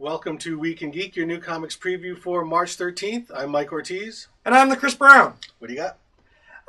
Welcome to Week and Geek, your new comics preview for March 13th. I'm Mike Ortiz. And I'm the Chris Brown. What do you got?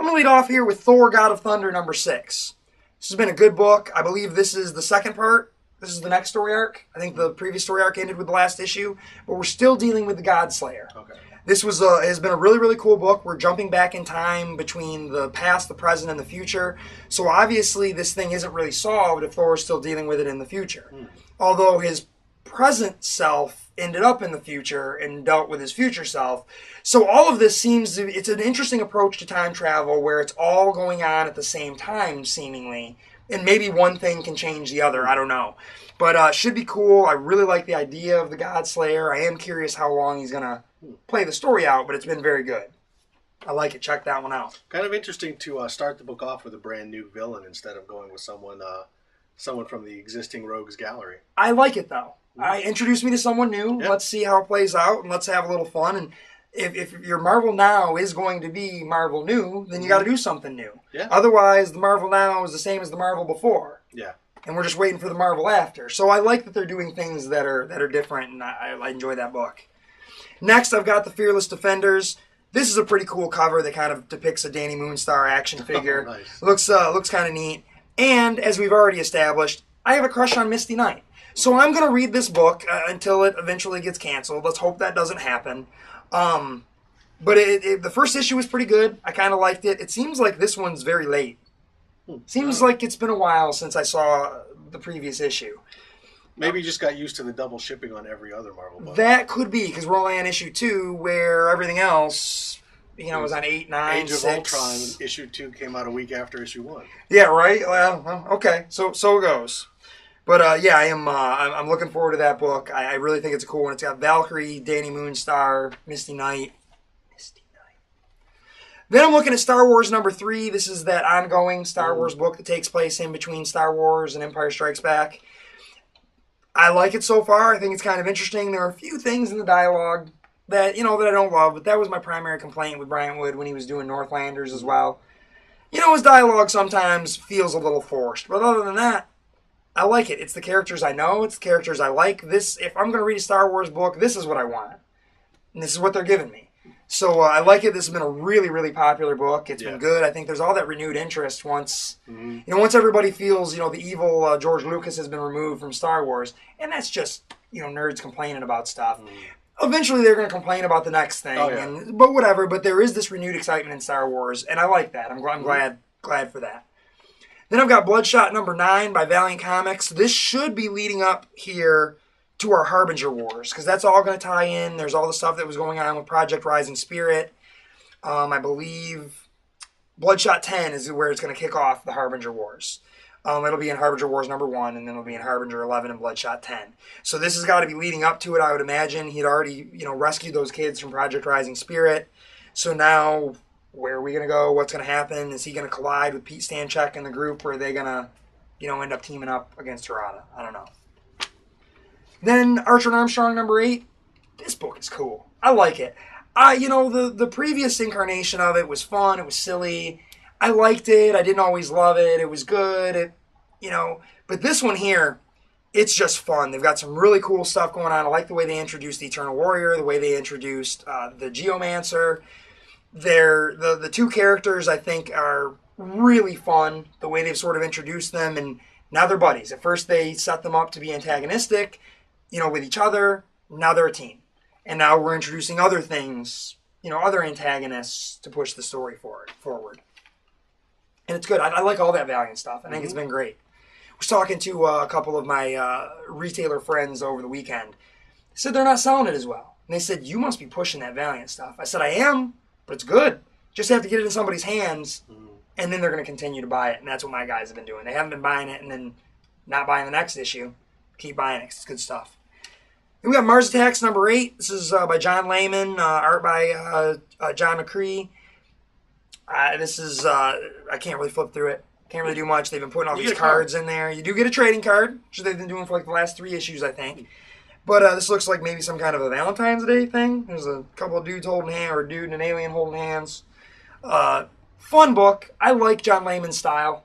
I'm going to lead off here with Thor, God of Thunder, number 6. This has been a good book. I believe this is the second part. This is the next story arc. I think the previous story arc ended with the last issue, but we're still dealing with the God Slayer. Okay. This has been a really, really cool book. We're jumping back in time between the past, the present, and the future. So obviously this thing isn't really solved if Thor is still dealing with it in the future. Although his present self ended up in the future and dealt with his future self. So all of this it's an interesting approach to time travel where it's all going on at the same time, seemingly. And maybe one thing can change the other. I don't know. But should be cool. I really like the idea of the God Slayer. I am curious how long he's going to play the story out, but it's been very good. I like it. Check that one out. Kind of interesting to start the book off with a brand new villain instead of going with someone from the existing Rogues Gallery. I like it, though. Introduce me to someone new. Yeah. Let's see how it plays out, and let's have a little fun. And if your Marvel Now is going to be Marvel New, then you got to do something new. Yeah. Otherwise, the Marvel Now is the same as the Marvel before. Yeah. And we're just waiting for the Marvel after. So I like that they're doing things that are different, and I enjoy that book. Next, I've got the Fearless Defenders. This is a pretty cool cover that kind of depicts a Danny Moonstar action figure. Nice. Looks kind of neat. And as we've already established, I have a crush on Misty Knight. So I'm going to read this book until it eventually gets canceled. Let's hope that doesn't happen. But the first issue was pretty good. I kind of liked it. It seems like this one's very late. Seems like it's been a while since I saw the previous issue. Maybe you just got used to the double shipping on every other Marvel book. That could be, because we're only on issue 2, where everything else, was on 8, 9, Age 6. of Ultron, issue 2 came out a week after issue 1. Yeah, right? Well, okay. So it goes. But I'm looking forward to that book. I really think it's a cool one. It's got Valkyrie, Danny Moonstar, Misty Knight. Then I'm looking at Star Wars number 3. This is that ongoing Star Wars book that takes place in between Star Wars and Empire Strikes Back. I like it so far. I think it's kind of interesting. There are a few things in the dialogue that I don't love, but that was my primary complaint with Brian Wood when he was doing Northlanders as well. His dialogue sometimes feels a little forced, but other than that, I like it. It's the characters I know. It's the characters I like. If I'm going to read a Star Wars book, this is what I want. And this is what they're giving me. So I like it. This has been a really, really popular book. It's been good. I think there's all that renewed interest once, once everybody feels, the evil George Lucas has been removed from Star Wars. And that's just, nerds complaining about stuff. Eventually they're going to complain about the next thing. Oh, yeah. But whatever. But there is this renewed excitement in Star Wars. And I like that. I'm glad for that. Then I've got Bloodshot number 9 by Valiant Comics. This should be leading up here to our Harbinger Wars, because that's all going to tie in. There's all the stuff that was going on with Project Rising Spirit. I believe Bloodshot 10 is where it's going to kick off the Harbinger Wars. It'll be in Harbinger Wars number 1, and then it'll be in Harbinger 11 and Bloodshot 10. So this has got to be leading up to it, I would imagine. He'd already, rescued those kids from Project Rising Spirit. So now, where are we going to go? What's going to happen? Is he going to collide with Pete Stanchek and the group, or are they going to, end up teaming up against Harada? I don't know. Then Archer and Armstrong number 8. This book is cool. I like it. The previous incarnation of it was fun. It was silly. I liked it. I didn't always love it. It was good. But this one here, it's just fun. They've got some really cool stuff going on. I like the way they introduced the Eternal Warrior, the way they introduced the Geomancer. The two characters, I think, are really fun, the way they've sort of introduced them, and now they're buddies. At first they set them up to be antagonistic, with each other. Now they're a team. And now we're introducing other things, other antagonists to push the story forward. And it's good. I like all that Valiant stuff. I think it's been great. I was talking to a couple of my retailer friends over the weekend. They said they're not selling it as well. And they said, you must be pushing that Valiant stuff. I said, I am, but it's good. Just have to get it in somebody's hands, and then they're going to continue to buy it. And that's what my guys have been doing. They haven't been buying it and then not buying the next issue. Keep buying it 'cause it's good stuff. Then we got Mars Attacks number 8. This is by John Layman, art by John McCree. This is, I can't really flip through it. Can't really do much. They've been putting all these cards in there. You do get a trading card, which they've been doing for the last 3 issues, I think. But this looks like maybe some kind of a Valentine's Day thing. There's a couple of dudes holding hands, or a dude and an alien holding hands. Fun book. I like John Layman's style.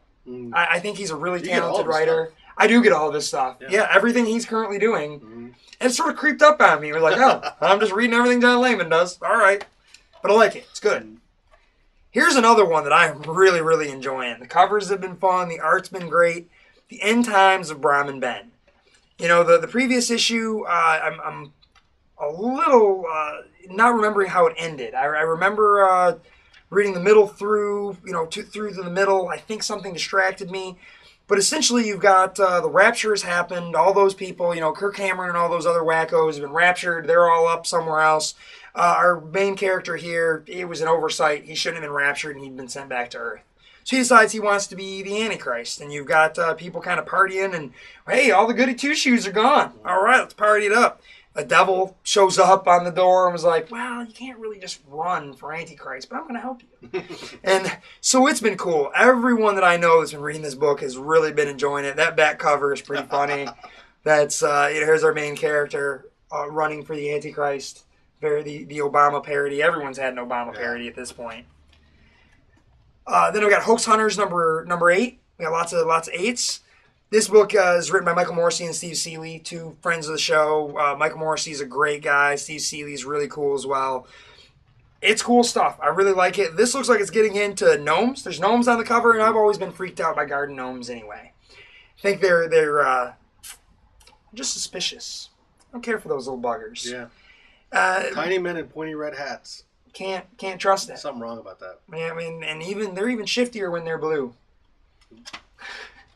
I think he's a really talented writer. I do get all of his stuff. Yeah, everything he's currently doing. Mm-hmm. And it sort of creeped up on me. We're like, oh, I'm just reading everything John Layman does. All right. But I like it. It's good. Here's another one that I'm really, really enjoying. The covers have been fun. The art's been great. The End Times of Brahmin Ben. You know, the previous issue, I'm a little not remembering how it ended. I remember reading the middle through, through to the middle. I think something distracted me. But essentially, you've got the rapture has happened. All those people, Kirk Cameron and all those other wackos have been raptured. They're all up somewhere else. Our main character here, it was an oversight. He shouldn't have been raptured, and he'd been sent back to Earth. So he decides he wants to be the Antichrist. And you've got people kind of partying, and, hey, all the goody two-shoes are gone. All right, let's party it up. A devil shows up on the door and was like, well, you can't really just run for Antichrist, but I'm going to help you. And so it's been cool. Everyone that I know that's been reading this book has really been enjoying it. That back cover is pretty funny. That's here's our main character running for the Antichrist. The Obama parody. Everyone's had an Obama parody at this point. Then we got Hoax Hunters number 8. We got lots of 8s. This book is written by Michael Morrissey and Steve Seeley, two friends of the show. Michael Morrissey's a great guy. Steve Seeley's really cool as well. It's cool stuff. I really like it. This looks like it's getting into gnomes. There's gnomes on the cover, and I've always been freaked out by garden gnomes anyway. I think they're just suspicious. I don't care for those little buggers. Yeah. Tiny men in pointy red hats. Can't trust it. Something wrong about that. Yeah, I mean, and they're even shiftier when they're blue.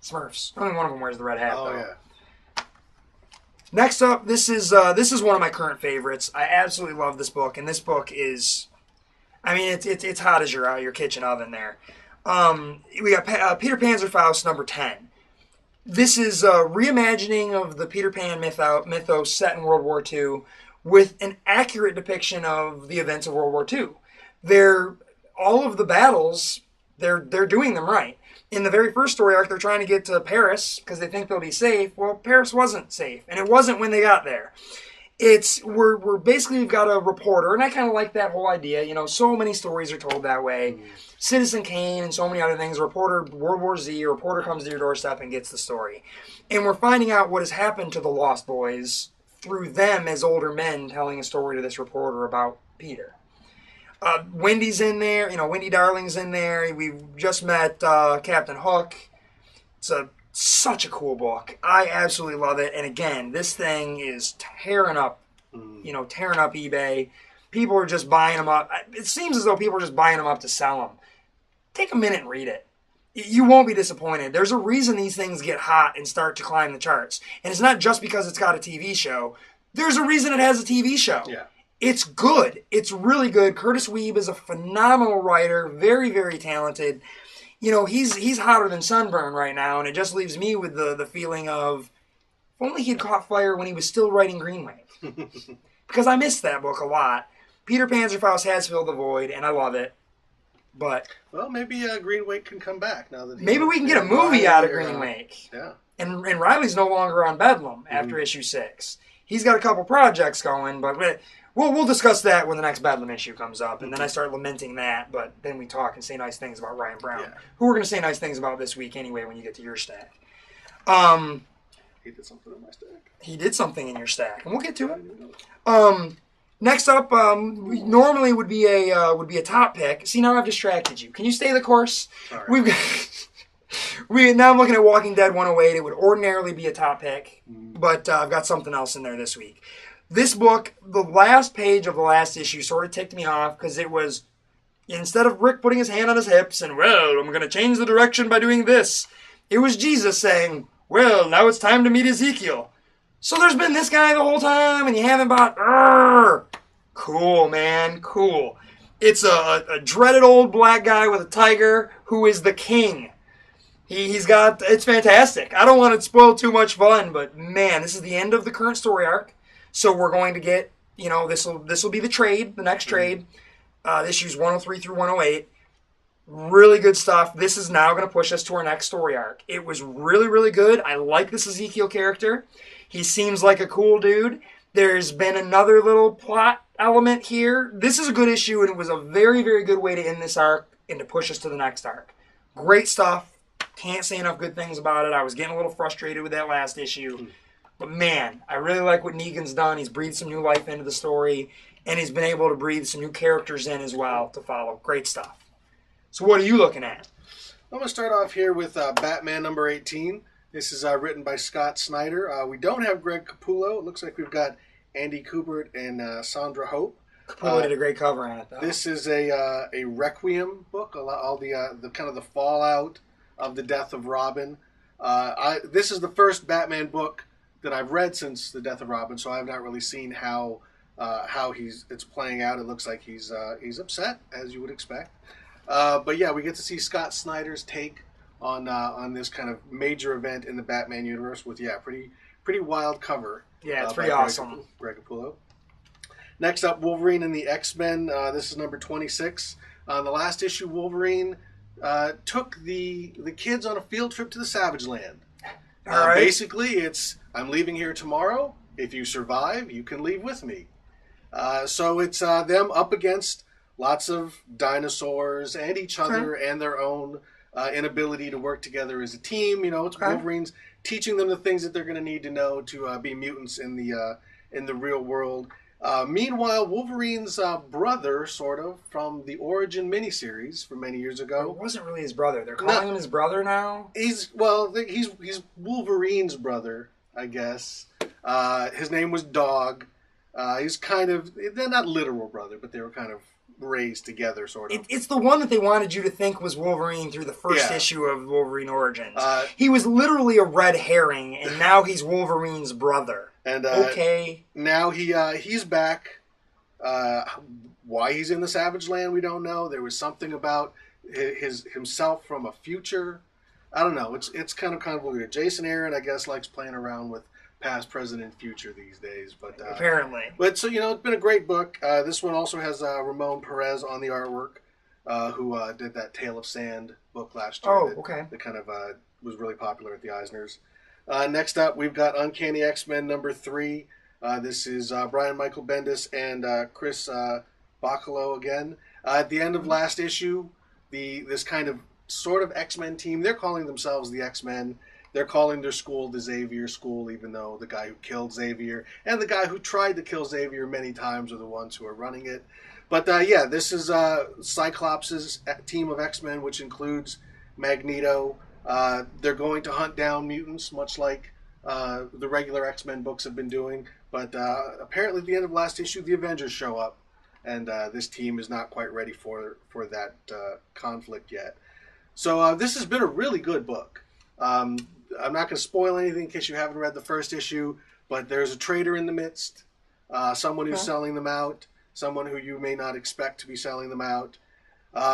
Smurfs. Only one of them wears the red hat, though. Yeah. Next up, this is one of my current favorites. I absolutely love this book, and this book is, I mean, it's hot as your kitchen oven there. We got Peter Panzerfaust number 10. This is a reimagining of the Peter Pan mythos set in World War II with an accurate depiction of the events of World War II. All of the battles, they're doing them right. In the very first story arc, they're trying to get to Paris because they think they'll be safe. Well, Paris wasn't safe, and it wasn't when they got there. We're basically, we've got a reporter, and I kind of like that whole idea. So many stories are told that way. Citizen Kane and so many other things. World War Z, a reporter comes to your doorstep and gets the story. And we're finding out what has happened to the Lost Boys through them as older men telling a story to this reporter about Peter. Wendy's in there, Wendy Darling's in there. We've just met Captain Hook. It's such a cool book. I absolutely love it. And again, this thing is tearing up eBay. People are just buying them up. It seems as though people are just buying them up to sell them. Take a minute and read it. You won't be disappointed. There's a reason these things get hot and start to climb the charts. And it's not just because it's got a TV show. There's a reason it has a TV show. Yeah. It's good. It's really good. Curtis Weeb is a phenomenal writer, very, very talented. He's hotter than Sunburn right now, and it just leaves me with the feeling of, if only he'd caught fire when he was still writing Greenway. Because I missed that book a lot. Peter Panzerfaust has filled the void, and I love it. But maybe Greenway can come back now that maybe we can get a movie out of Greenway. Yeah. And Riley's no longer on Bedlam after issue 6. He's got a couple projects going, but we'll discuss that when the next Bedlam issue comes up, and then I start lamenting that, but then we talk and say nice things about Ryan Brown, who we're going to say nice things about this week anyway when you get to your stack. He did something in my stack. He did something in your stack, and we'll get to it. Next up, normally would be a top pick. See, now I've distracted you. Can you stay the course? Sorry. Now I'm looking at Walking Dead 108. It would ordinarily be a top pick, but I've got something else in there this week. This book, the last page of the last issue sort of ticked me off because it was, instead of Rick putting his hand on his hips and, well, I'm going to change the direction by doing this, it was Jesus saying, well, now it's time to meet Ezekiel. So there's been this guy the whole time and you haven't bought, cool, man, cool. It's a dreaded old black guy with a tiger who is the king. It's fantastic. I don't want to spoil too much fun, but man, this is the end of the current story arc. So we're going to get, this will be the trade, the next trade. Issues 103 through 108. Really good stuff. This is now going to push us to our next story arc. It was really, really good. I like this Ezekiel character. He seems like a cool dude. There's been another little plot element here. This is a good issue, and it was a very, very good way to end this arc and to push us to the next arc. Great stuff. Can't say enough good things about it. I was getting a little frustrated with that last issue. But man, I really like what Negan's done. He's breathed some new life into the story, and he's been able to breathe some new characters in as well to follow. Great stuff. So what are you looking at? I'm going to start off here with Batman number 18. This is written by Scott Snyder. We don't have Greg Capullo. It looks like we've got Andy Kubert and Sandra Hope. Capullo did a great cover on it, though. This is a Requiem book. All the kind of the fallout of the death of Robin. This is the first Batman book that I've read since the death of Robin, so I've not really seen how it's playing out. It looks like he's upset, as you would expect. But yeah, we get to see Scott Snyder's take on this kind of major event in the Batman universe with pretty wild cover. Yeah, it's pretty awesome. Greg Capullo. Next up, Wolverine and the X-Men. This is number 26. The last issue, Wolverine took the kids on a field trip to the Savage Land. All right. Basically, it's I'm leaving here tomorrow. If you survive, you can leave with me. So it's them up against lots of dinosaurs and each other and their own inability to work together as a team. You know, it's Wolverine's teaching them the things that they're going to need to know to be mutants in the real world. Meanwhile, Wolverine's brother, sort of, from the Origin miniseries from many years ago. It wasn't really his brother. They're calling him his brother now? He's Wolverine's brother, I guess. His name was Dog. He's kind of, they're not literal brother, but they were kind of raised together, sort of. It's the one that they wanted you to think was Wolverine through the first issue of Wolverine Origins. He was literally a red herring, and now he's Wolverine's brother. And now he's back. Why he's in the Savage Land, we don't know. There was something about himself from a future. I don't know. It's kind of convoluted. Jason Aaron, I guess, likes playing around with past, present, and future these days. But apparently. But so it's been a great book. This one also has Ramon Perez on the artwork, who did that Tale of Sand book last year. Oh, okay. That kind of was really popular at the Eisners. Next up, we've got Uncanny X-Men number 3. This is Brian Michael Bendis and Chris Bachalo again. At the end of last issue, this kind of sort of X-Men team, they're calling themselves the X-Men. They're calling their school the Xavier School, even though the guy who killed Xavier and the guy who tried to kill Xavier many times are the ones who are running it. But this is Cyclops' team of X-Men, which includes Magneto. They're going to hunt down mutants, much like the regular X-Men books have been doing. But apparently at the end of last issue, the Avengers show up. And this team is not quite ready for that conflict yet. So this has been a really good book. I'm not going to spoil anything in case you haven't read the first issue, but there's a traitor in the midst, someone who's selling them out, someone who you may not expect to be selling them out.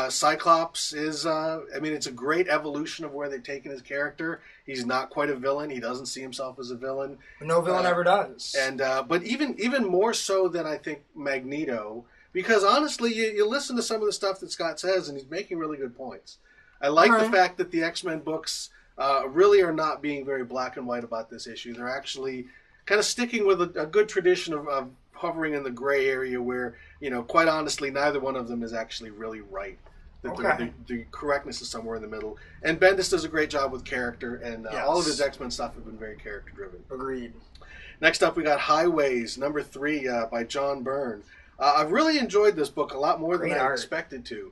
Cyclops is, it's a great evolution of where they've taken his character. He's not quite a villain. He doesn't see himself as a villain. No villain ever does. And but even more so than I think Magneto, because honestly, you listen to some of the stuff that Scott says, and he's making really good points. I like the fact that the X-Men books really are not being very black and white about this issue. They're actually kind of sticking with a good tradition of hovering in the gray area where, quite honestly, neither one of them is actually really right. The correctness is somewhere in the middle. And Bendis does a great job with character, and all of his X-Men stuff have been very character-driven. Agreed. Next up, we got Highways, number 3 by John Byrne. I've really enjoyed this book a lot more than I expected to.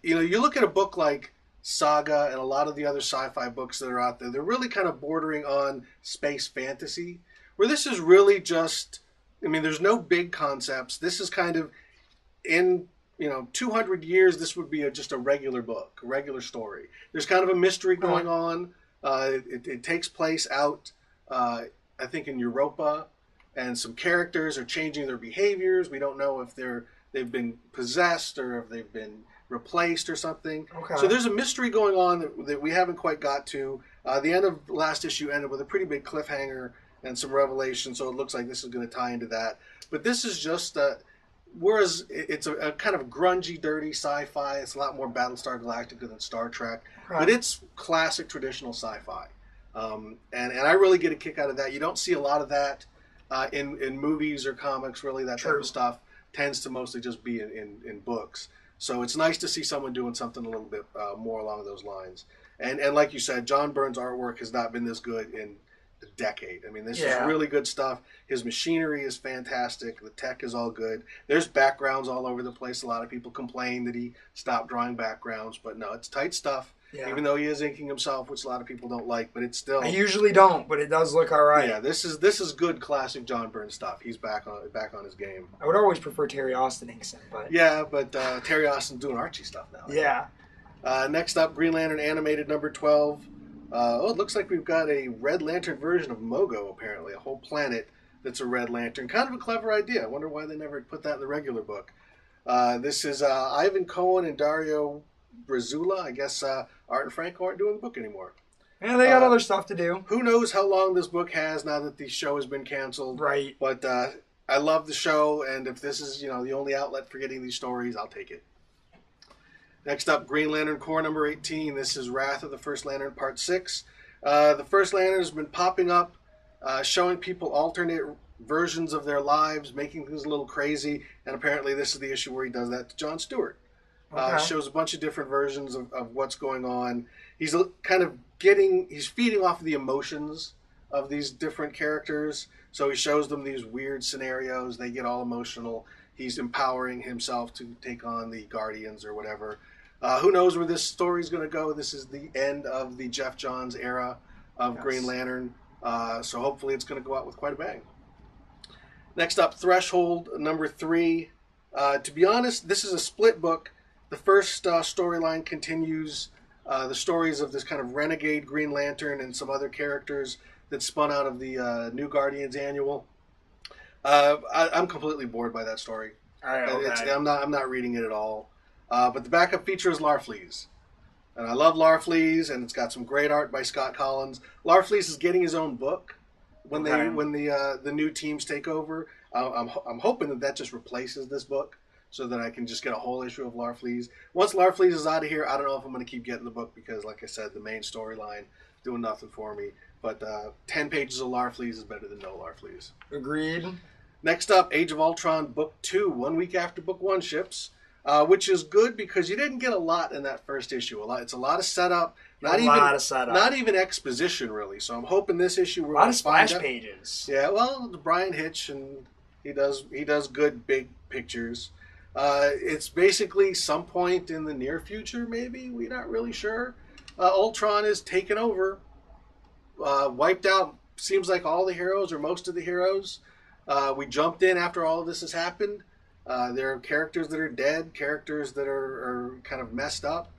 You look at a book like Saga and a lot of the other sci-fi books that are out there, they're really kind of bordering on space fantasy, where this is really just, there's no big concepts. This is kind of, in 200 years, this would be just a regular book, a regular story. There's kind of a mystery going on. It takes place out, I think, in Europa, and some characters are changing their behaviors. We don't know if they've been possessed or if they've been replaced or something. Okay. So there's a mystery going on that we haven't quite got to. The end of last issue ended with a pretty big cliffhanger and some revelation, so it looks like this is going to tie into that. But this is just, whereas it's a kind of grungy, dirty sci-fi, it's a lot more Battlestar Galactica than Star Trek, but it's classic traditional sci-fi. And I really get a kick out of that. You don't see a lot of that in movies or comics, really. That type of stuff tends to mostly just be in books. So it's nice to see someone doing something a little bit more along those lines. And like you said, John Byrne's artwork has not been this good in a decade. I mean, this is really good stuff. His machinery is fantastic. The tech is all good. There's backgrounds all over the place. A lot of people complain that he stopped drawing backgrounds, but no, it's tight stuff. Yeah. Even though he is inking himself, which a lot of people don't like, but it's still. I usually don't, but it does look all right. Yeah, this is good classic John Byrne stuff. He's back on his game. I would always prefer Terry Austin inks him, but Terry Austin's doing Archie stuff now. Yeah. Next up, Green Lantern animated number 12. It looks like we've got a Red Lantern version of Mogo. Apparently, a whole planet that's a Red Lantern. Kind of a clever idea. I wonder why they never put that in the regular book. This is Ivan Cohen and Dario Brazula. I guess Art and Franco aren't doing the book anymore. Yeah, they got other stuff to do. Who knows how long this book has now that the show has been canceled. Right. But I love the show, and if this is the only outlet for getting these stories, I'll take it. Next up, Green Lantern Corps number 18. This is Wrath of the First Lantern Part 6. The First Lantern has been popping up, showing people alternate versions of their lives, making things a little crazy, and apparently this is the issue where he does that to Jon Stewart. Shows a bunch of different versions of what's going on. He's he's feeding off of the emotions of these different characters. So he shows them these weird scenarios. They get all emotional. He's empowering himself to take on the Guardians or whatever. Who knows where this story's going to go? This is the end of the Jeff Johns era of Green Lantern. So hopefully it's going to go out with quite a bang. Next up, Threshold number 3. To be honest, this is a split book. The first storyline continues the stories of this kind of renegade Green Lantern and some other characters that spun out of the New Guardians annual. I'm completely bored by that story. I'm not reading it at all. But the backup feature is Larfleeze. And I love Larfleeze, and it's got some great art by Scott Collins. Larfleeze is getting his own book when the new teams take over. I'm hoping that just replaces this book, so that I can just get a whole issue of Larfleeze. Once Larfleeze is out of here, I don't know if I'm going to keep getting the book because, like I said, the main storyline doing nothing for me. But 10 pages of Larfleeze is better than no Larfleeze. Agreed. Next up, Age of Ultron Book 2, 1 week after Book 1 ships, which is good because you didn't get a lot in that first issue. It's a lot of setup. Not even exposition, really. So I'm hoping this issue... A lot of splash pages. Yeah, well, Brian Hitch, and he does good big pictures. It's basically some point in the near future, maybe. We're not really sure. Ultron is taken over, wiped out, seems like all the heroes or most of the heroes. We jumped in after all of this has happened. There are characters that are dead, characters that are kind of messed up.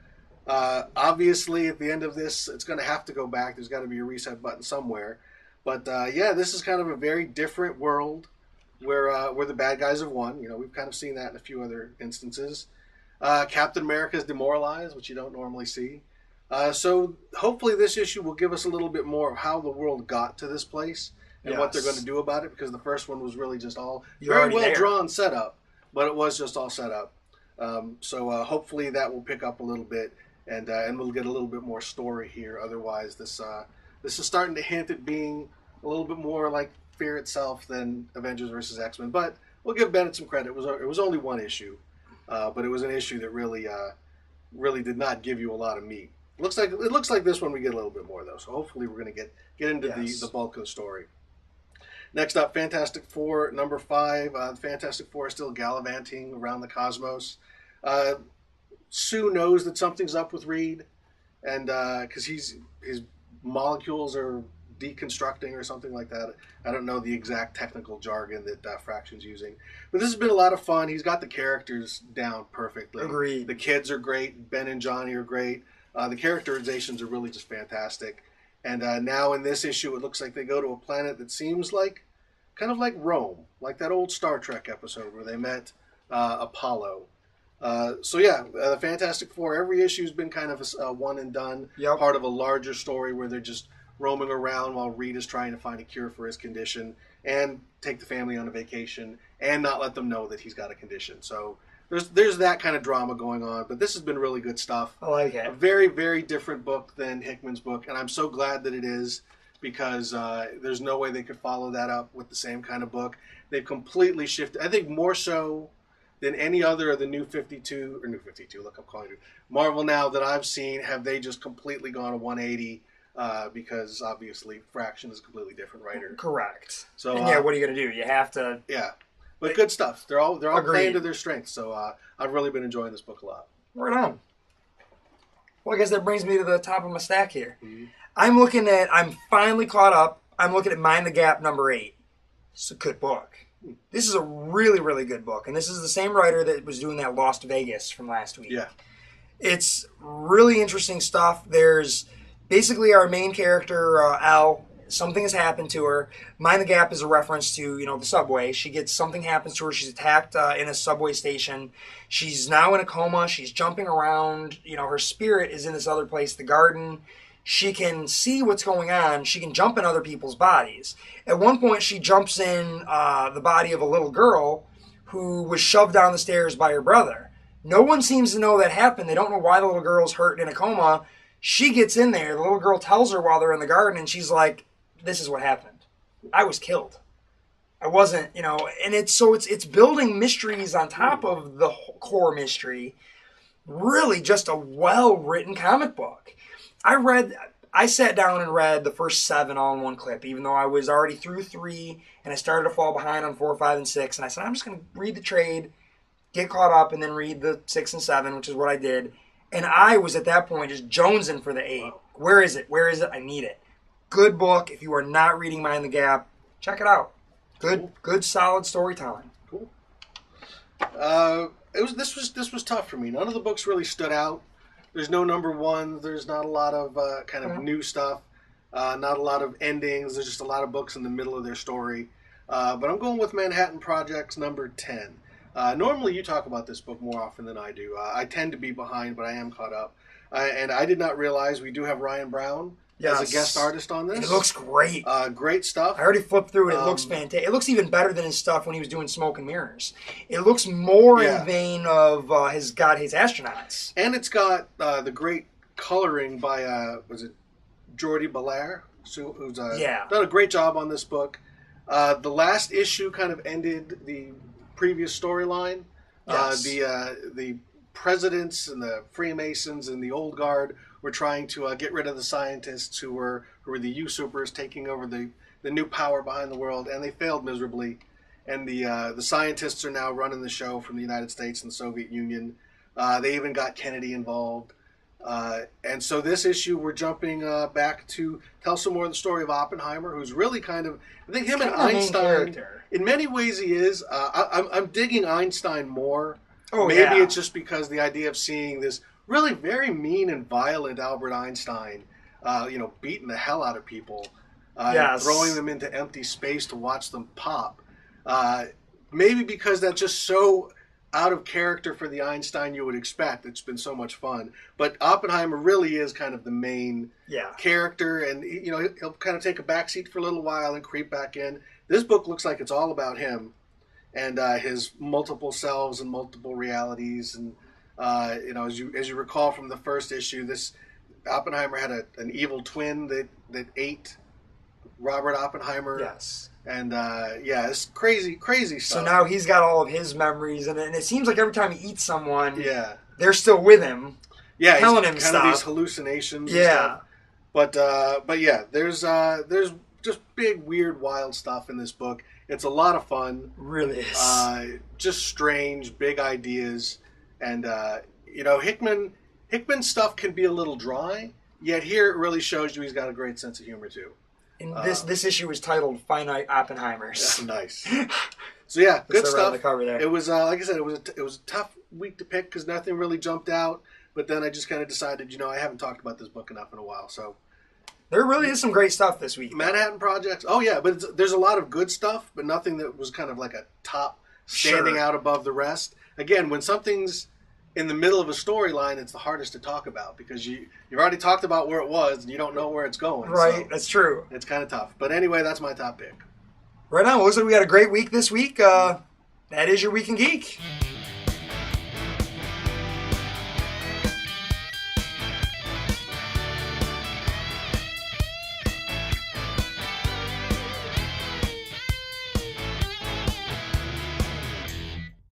Obviously, at the end of this, it's going to have to go back. There's got to be a reset button somewhere. But this is kind of a very different world where the bad guys have won. We've kind of seen that in a few other instances. Captain America is demoralized, which you don't normally see. So hopefully this issue will give us a little bit more of how the world got to this place and what they're going to do about it, because the first one was really just all very well drawn setup, but it was just all set up. So hopefully that will pick up a little bit, and we'll get a little bit more story here. Otherwise, this is starting to hint at being a little bit more like Fear itself than Avengers vs. X-Men. But we'll give Bennett some credit. It was only one issue, but it was an issue that really did not give you a lot of meat. It looks like this one we get a little bit more though. So hopefully we're going to get into the bulk of the story. Next up, Fantastic Four number 5. The Fantastic Four is still gallivanting around the cosmos. Sue knows that something's up with Reed, and because his molecules are deconstructing or something like that. I don't know the exact technical jargon that Fraction's using. But this has been a lot of fun. He's got the characters down perfectly. Agreed. The kids are great. Ben and Johnny are great. The characterizations are really just fantastic. And now in this issue, it looks like they go to a planet that seems kind of like Rome, like that old Star Trek episode where they met Apollo. The Fantastic Four, every issue's been kind of a one and done, part of a larger story where they're just roaming around while Reed is trying to find a cure for his condition and take the family on a vacation and not let them know that he's got a condition. So there's that kind of drama going on, but this has been really good stuff. I like it. A very, very different book than Hickman's book, and I'm so glad that it is, because there's no way they could follow that up with the same kind of book. They've completely shifted. I think more so than any other of the New 52, or New 52, look, I'm calling it Marvel now, that I've seen. Have they just completely gone a 180? Because obviously Fraction is a completely different writer. Correct. So and yeah, what are you going to do? You have to. Yeah, but good stuff. They're all Agreed. playing to their strengths. So I've really been enjoying this book a lot. Right on. Well, I guess that brings me to the top of my stack here. Mm-hmm. I'm finally caught up. I'm looking at Mind the Gap number 8. It's a good book. This is a really, really good book. And this is the same writer that was doing that Lost Vegas from last week. Yeah. It's really interesting stuff. There's basically our main character, Elle. Something has happened to her. Mind the Gap is a reference to, the subway. Something happens to her. She's attacked in a subway station. She's now in a coma. She's jumping around. Her spirit is in this other place, the garden. She can see what's going on. She can jump in other people's bodies. At one point, she jumps in the body of a little girl who was shoved down the stairs by her brother. No one seems to know that happened. They don't know why the little girl's hurt in a coma. She gets in there. The little girl tells her while they're in the garden, and she's like, this is what happened. I was killed. I wasn't, and it's building mysteries on top of the core mystery. Really just a well-written comic book. I sat down and read the first 7 all in one clip, even though I was already through 3, and I started to fall behind on 4, 5, and 6, and I said, I'm just going to read the trade, get caught up, and then read the 6 and 7, which is what I did. And I was at that point just jonesing for the 8. Wow. Where is it? I need it. Good book. If you are not reading Mind the Gap, check it out. Good, solid storytelling. Cool. This was tough for me. None of the books really stood out. There's no number 1. There's not a lot of kind of new stuff. Not a lot of endings. There's just a lot of books in the middle of their story. But I'm going with Manhattan Project's number 10. Normally you talk about this book more often than I do. I tend to be behind, but I am caught up. And I did not realize we do have Ryan Brown as a guest artist on this. It looks great. Great stuff. I already flipped through it. It looks fantastic. It looks even better than his stuff when he was doing Smoke and Mirrors. It looks more in vein of his God Hates Astronauts. And it's got the great coloring by, was it Jordi Belair? Who's done a great job on this book. The last issue kind of ended the previous storyline. Yes. The presidents and the Freemasons and the Old Guard were trying to get rid of the scientists who were the usurpers taking over the new power behind the world, and they failed miserably. And the scientists are now running the show from the United States and the Soviet Union. They even got Kennedy involved. And so this issue, we're jumping back to tell some more of the story of Oppenheimer, who's really kind of, I think him and Einstein, in many ways he is. I'm digging Einstein more. Maybe it's just because the idea of seeing this really very mean and violent Albert Einstein, beating the hell out of people, and throwing them into empty space to watch them pop. Maybe because that's just so out of character for the Einstein you would expect. It's been so much fun. But Oppenheimer really is kind of the main character, and he'll kind of take a backseat for a little while and creep back in. This book looks like it's all about him and his multiple selves and multiple realities. And as you recall from the first issue, this Oppenheimer had an evil twin that ate Robert Oppenheimer. Yes. And it's crazy stuff. So now he's got all of his memories, and it seems like every time he eats someone, they're still with him. Yeah, telling he's him kind stuff. of these hallucinations. And stuff. But there's just big, weird, wild stuff in this book. It's a lot of fun. It really is. Just strange, big ideas, and Hickman's stuff can be a little dry. Yet here it really shows you he's got a great sense of humor too. And this issue was titled "Finite Oppenheimers." Yeah, nice. So good stuff. The cover there. It was like I said, it was a tough week to pick because nothing really jumped out. But then I just kind of decided, I haven't talked about this book enough in a while, so. There really is some great stuff this week. Manhattan Projects. Oh, yeah, but there's a lot of good stuff, but nothing that was kind of like a top standing out above the rest. Again, when something's in the middle of a storyline, it's the hardest to talk about because you've already talked about where it was and you don't know where it's going. Right, so that's true. It's kind of tough. But anyway, that's my top pick. Right on. Well, looks like we got a great week this week. That is your Week in Geek.